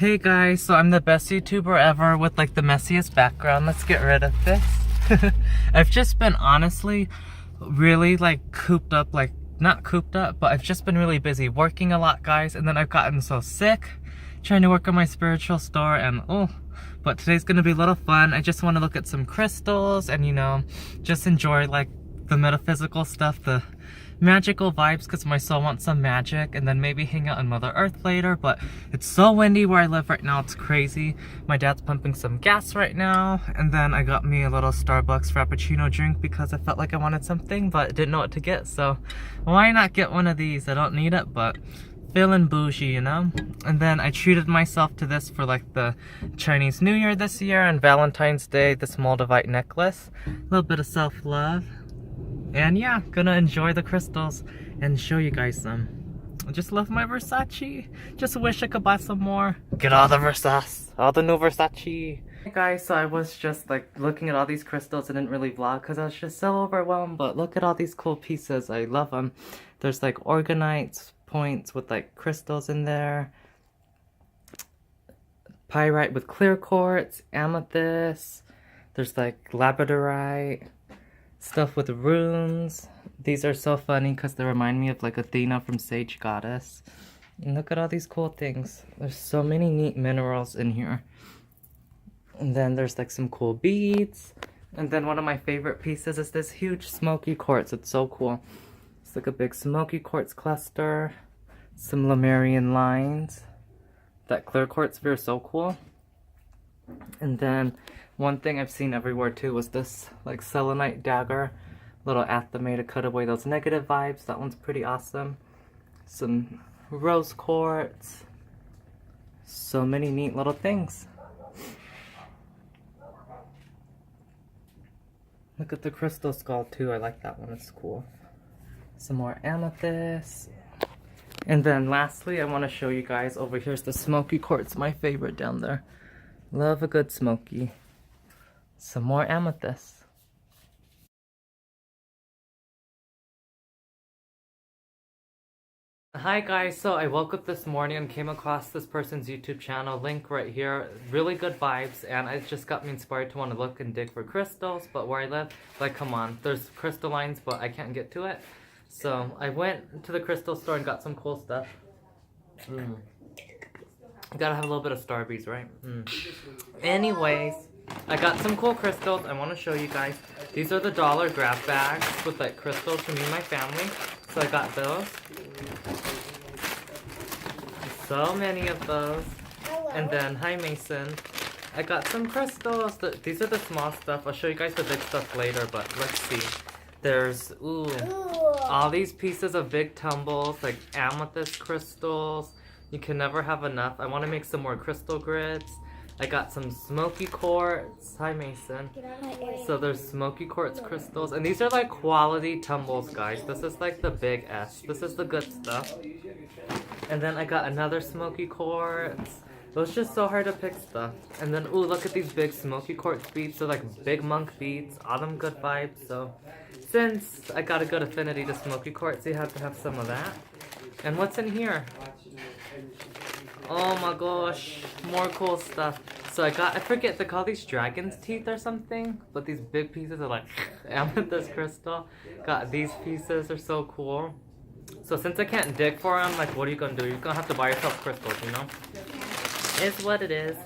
Hey guys, so I'm the best YouTuber ever with like the messiest background. Let's get rid of this. I've just been honestly really like cooped up, like not cooped up, but I've just been really busy working a lot, guys, and then I've gotten so sick trying to work on my spiritual store, and but today's gonna be a little fun. I just want to look at some crystals and, you know, just enjoy like the metaphysical stuff, the magical vibes, because my soul wants some magic, and then maybe hang out on Mother Earth later. But it's so windy where I live right now, it's crazy. My dad's pumping some gas right now, and then I got me a little Starbucks Frappuccino drink because I felt like I wanted something but didn't know what to get, so why not get one of these? I don't need it, but feeling bougie, you know? And then I treated myself to this for like the Chinese New Year this year, and Valentine's Day, this Moldavite necklace. A little bit of self-love. And yeah, gonna enjoy the crystals and show you guys some. I just love my Versace. Just wish I could buy some more. Get all the Versace, all the new Versace. Hey guys, so I was just like looking at all these crystals. I didn't really vlog because I was just so overwhelmed, but look at all these cool pieces. I love them. There's like organites points with like crystals in there. Pyrite with clear quartz, amethyst. There's like labradorite. Stuff with runes. These are so funny because they remind me of like Athena from Sage Goddess. And look at all these cool things. There's so many neat minerals in here. And then there's like some cool beads. And then one of my favorite pieces is this huge smoky quartz. It's so cool. It's like a big smoky quartz cluster. Some Lemurian lines. That clear quartz sphere is so cool. And then one thing I've seen everywhere too was this like selenite dagger, little athame to cut away those negative vibes. That one's pretty awesome. Some rose quartz. So many neat little things. Look at the crystal skull too. I like that one. It's cool. Some more amethyst. And then lastly, I want to show you guys over here's the smoky quartz, my favorite down there. Love a good smoky. Some more amethyst. Hi guys, so I woke up this morning and came across this person's YouTube channel, link right here. Really good vibes, and it just got me inspired to want to look and dig for crystals. But where I live, like, come on, there's crystallines, but I can't get to it. So I went to the crystal store and got some cool stuff. Gotta have a little bit of Starbies, right? Anyways, I got some cool crystals I want to show you guys. These are the dollar grab bags with like crystals for me and my family. So I got those. So many of those. And then, hi Mason. I got some crystals. These are the small stuff. I'll show you guys the big stuff later, but let's see. There's, all these pieces of big tumbles, like amethyst crystals. You can never have enough. I want to make some more crystal grids. I got some smoky quartz. Hi, Mason. So there's smoky quartz crystals. And these are like quality tumbles, guys. This is like the big S. This is the good stuff. And then I got another smoky quartz. It was just so hard to pick stuff. And then, look at these big smoky quartz beads. They're like big monk beads. Autumn good vibes. So since I got a good affinity to smoky quartz, you have to have some of that. And what's in here? Oh my gosh, more cool stuff. So I forget, they call these dragon's teeth or something, but these big pieces are like amethyst crystal. Got these pieces, are so cool. So since I can't dig for them, like, what are you gonna do? You're gonna have to buy yourself crystals, you know? It's what it is.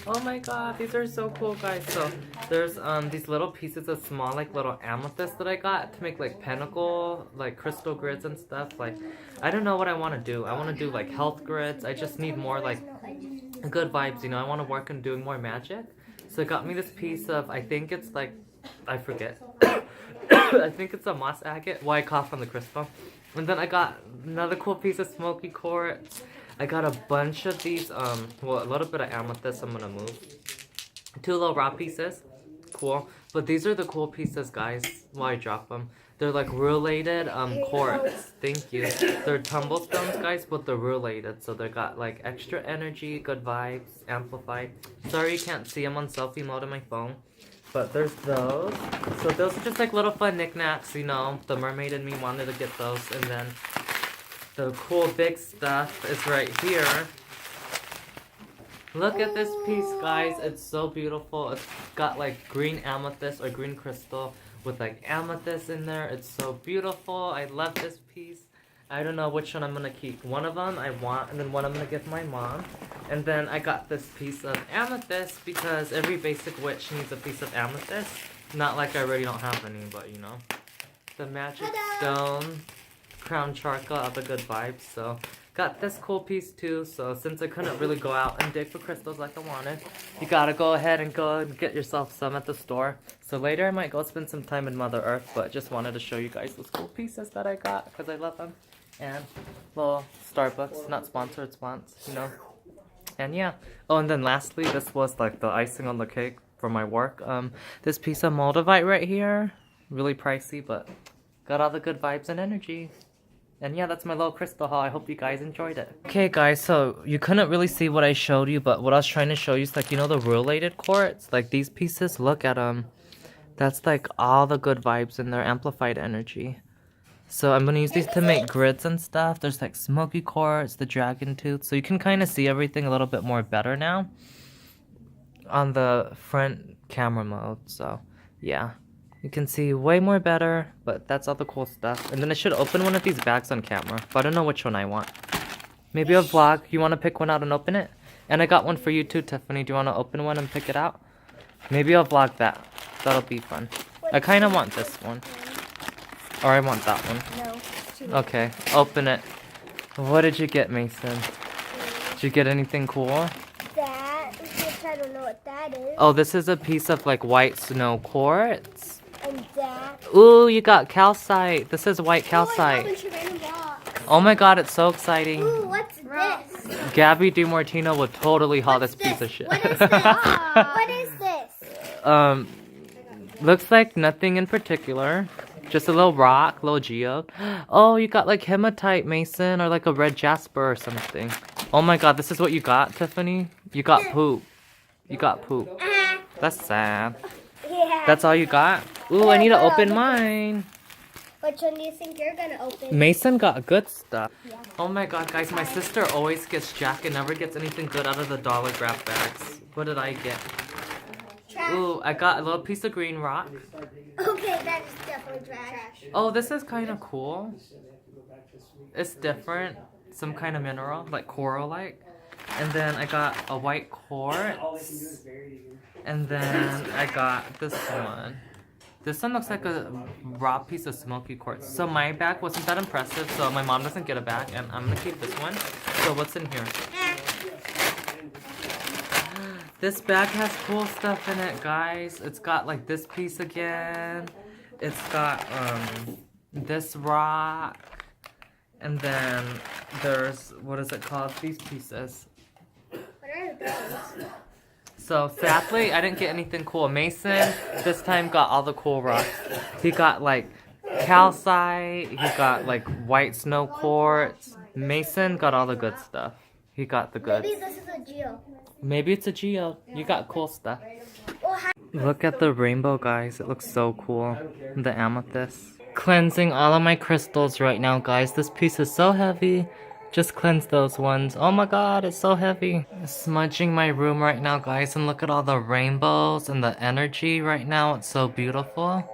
Oh my god, these are so cool, guys. So there's these little pieces of small like little amethyst that I got to make like pinnacle like crystal grids and stuff. Like, I don't know what I want to do. I want to do like health grids. I just need more like good vibes, you know. I want to work on doing more magic. So it got me this piece of, I think it's like, I forget. I think it's a moss agate. Why I cough on the crystal. And then I got another cool piece of smoky quartz. I got a bunch of these, well, a little bit of amethyst I'm gonna move. 2 little raw pieces. Cool. But these are the cool pieces, guys, while I drop them. They're like related quartz. Thank you. They're tumble stones, guys, but they're related. So they got like extra energy, good vibes, amplified. Sorry you can't see them on selfie mode on my phone. But there's those. So those are just like little fun knickknacks, you know. The mermaid in me wanted to get those. And then the cool big stuff is right here. Look at this piece, guys. It's so beautiful. It's got like green amethyst or green crystal with like amethyst in there. It's so beautiful. I love this piece. I don't know which one I'm gonna keep. One of them I want, and then one I'm gonna give my mom. And then I got this piece of amethyst because every basic witch needs a piece of amethyst. Not like I already don't have any, but you know. The magic stone, crown charcoal, all the good vibes. So got this cool piece too. So since I couldn't really go out and dig for crystals like I wanted, you gotta go ahead and go and get yourself some at the store. So later I might go spend some time in Mother Earth, but just wanted to show you guys those cool pieces that I got because I love them. And little Starbucks, not sponsored, you know. And yeah. Oh, and then lastly, this was like the icing on the cake for my work. This piece of moldavite right here, really pricey, but got all the good vibes and energy. And yeah, that's my little crystal haul. I hope you guys enjoyed it. Okay guys, so you couldn't really see what I showed you, but what I was trying to show you is like, you know the related quartz? Like these pieces, look at them. That's like all the good vibes in their amplified energy. So I'm gonna use these to make grids and stuff. There's like smoky quartz, the dragon tooth. So you can kind of see everything a little bit more better now on the front camera mode. So yeah. You can see way more better, but that's all the cool stuff. And then I should open one of these bags on camera, but I don't know which one I want. Maybe a vlog. You want to pick one out and open it? And I got one for you too, Tiffany. Do you want to open one and pick it out? Maybe I'll vlog that. That'll be fun. I kind of want this one. Or I want that one. No. Okay, open it. What did you get, Mason? Did you get anything cool? That, which I don't know what that is. Oh, this is a piece of like white snow quartz. And that. Ooh, you got calcite. This is white calcite. Oh my god, it's so exciting. Ooh, what's this? Gabby DiMartino would totally haul this piece of shit. What is this? What is this? Looks like nothing in particular. Just a little rock, little geode. Oh, you got like hematite, Mason, or like a red jasper or something. Oh my god, this is what you got, Tiffany? You got poop. You got poop. That's sad. Yeah. That's all you got? Ooh, I need to open mine. Which one do you think you're gonna open? Mason got good stuff. Yeah. Oh my god, guys, my sister always gets Jack and never gets anything good out of the dollar grab bags. What did I get? Trash. Ooh, I got a little piece of green rock. Okay, that is definitely trash. Oh, this is kind of cool. It's different. Some kind of mineral, like coral-like. And then I got a white quartz. And then I got this one. This one looks like a raw piece of smoky quartz. So my bag wasn't that impressive, so my mom doesn't get a bag, and I'm gonna keep this one. So what's in here? This bag has cool stuff in it, guys. It's got like this piece again. It's got this rock. And then there's, what is it called? These pieces. What are those? So sadly, I didn't get anything cool. Mason this time got all the cool rocks. He got like calcite. He got like white snow quartz. Mason got all the good stuff. He got the goods. Maybe this is a geo. Maybe it's a geo. You got cool stuff. Look at the rainbow, guys. It looks so cool. The amethyst. Cleansing all of my crystals right now, guys. This piece is so heavy. Just cleanse those ones. Oh my god, it's so heavy. Smudging my room right now, guys. And look at all the rainbows and the energy right now. It's so beautiful.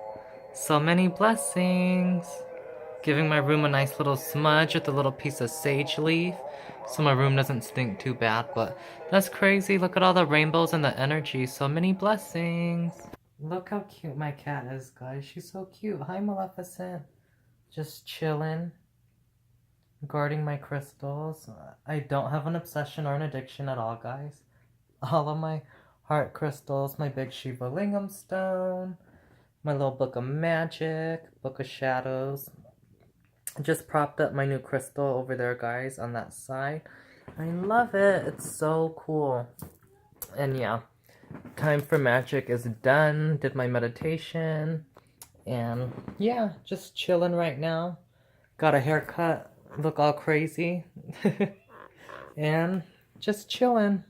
So many blessings. Giving my room a nice little smudge with a little piece of sage leaf. So my room doesn't stink too bad. But that's crazy. Look at all the rainbows and the energy. So many blessings. Look how cute my cat is, guys. She's so cute. Hi, Maleficent. Just chilling. Guarding my crystals. I don't have an obsession or an addiction at all, guys. All of my heart crystals, my big Shiva Lingam stone, my little book of magic, book of shadows. Just propped up my new crystal over there, guys, on that side. I love it. It's so cool. And yeah, time for magic is done. Did my meditation. And yeah, just chilling right now. Got a haircut. Look all crazy. And just chilling.